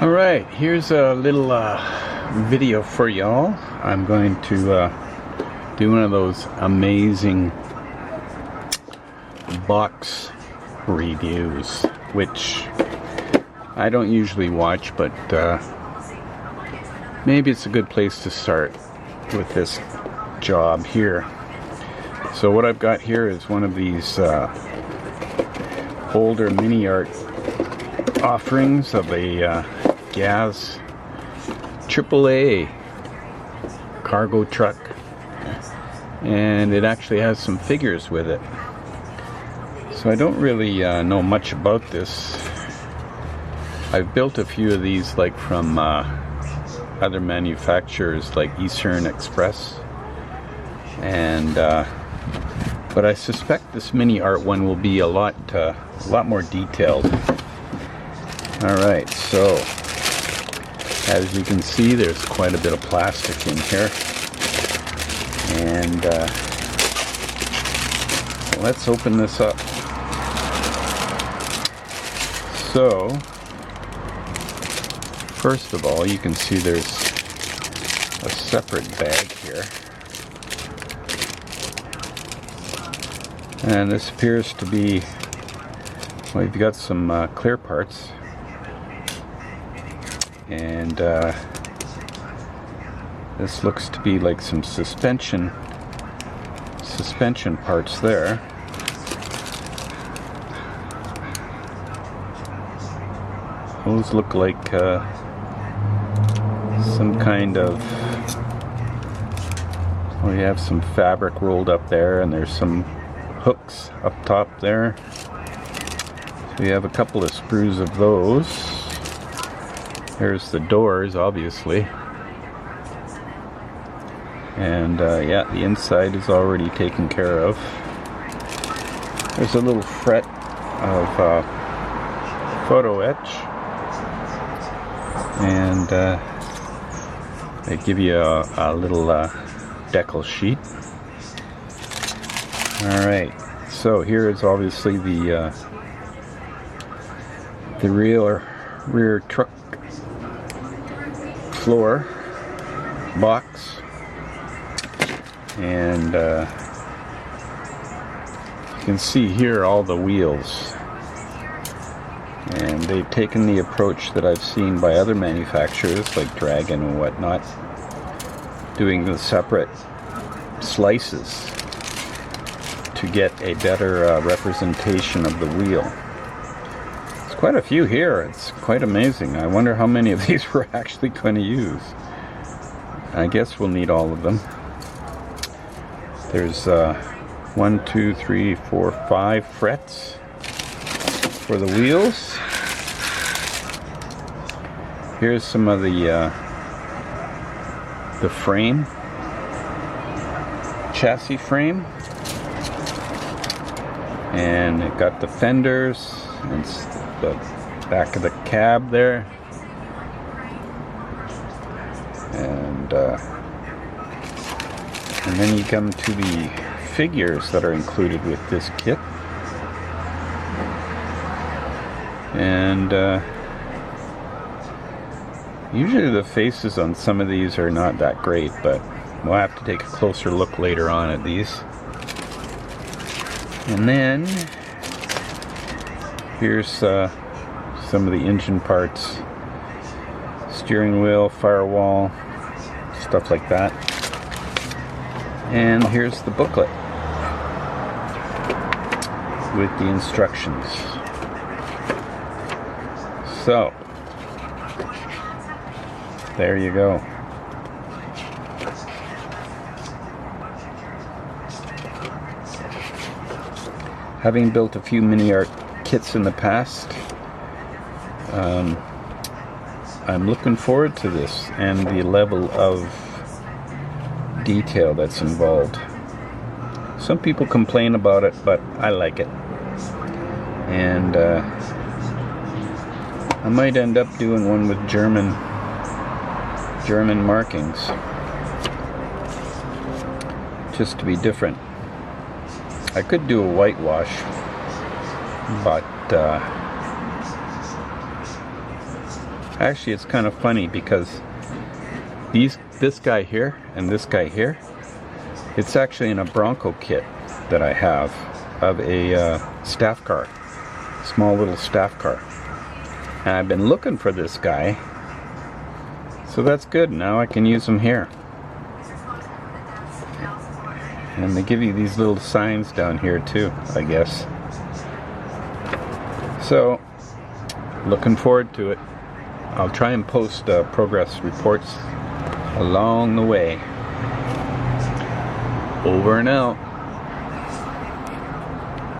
Alright, here's a little video for y'all. I'm going to do one of those amazing box reviews, which I don't usually watch, but maybe it's a good place to start with this job here. So what I've got here is one of these older Miniart offerings of a GAZ AAA cargo truck, and it actually has some figures with it. So I don't really know much about this. I've built a few of these, like from other manufacturers like Eastern Express, and but I suspect this Miniart one will be a lot more detailed. Alright, so as you can see, there's quite a bit of plastic in here, and let's open this up. So first of all, you can see there's a separate bag here, and this appears to be, well, you've got some clear parts, and this looks to be like some suspension parts there. Those look like some kind of, well, you have some fabric rolled up there, and there's some hooks up top there. So you have a couple of screws of those. There's the doors, obviously, and yeah, the inside is already taken care of. There's a little fret of photo etch, and they give you a little decal sheet. Alright, so here is obviously the rear truck floor box, and you can see here all the wheels, and they've taken the approach that I've seen by other manufacturers like Dragon and whatnot, doing the separate slices to get a better representation of the wheel. There's quite a few here. It's quite amazing. I wonder how many of these we're actually going to use. I guess we'll need all of them. There's 1, 2, 3, 4, 5 frets for the wheels. Here's some of the frame, chassis frame, and it got the fenders and the back of the cab there, and then you come to the figures that are included with this kit, and usually the faces on some of these are not that great, but we'll have to take a closer look later on at these. And then here's some of the engine parts, steering wheel, firewall, stuff like that. And here's the booklet with the instructions. So there you go. Having built a few Miniart kits in the past, I'm looking forward to this and the level of detail that's involved. Some people complain about it, but I like it, and I might end up doing one with German markings, just to be different. I could do a whitewash, but Actually, it's kind of funny because this guy here and this guy here, it's actually in a Bronco kit that I have of a staff car, small little staff car. And I've been looking for this guy, so that's good. Now I can use him here. And they give you these little signs down here too, I guess. So, looking forward to it. I'll try and post progress reports along the way. Over and out.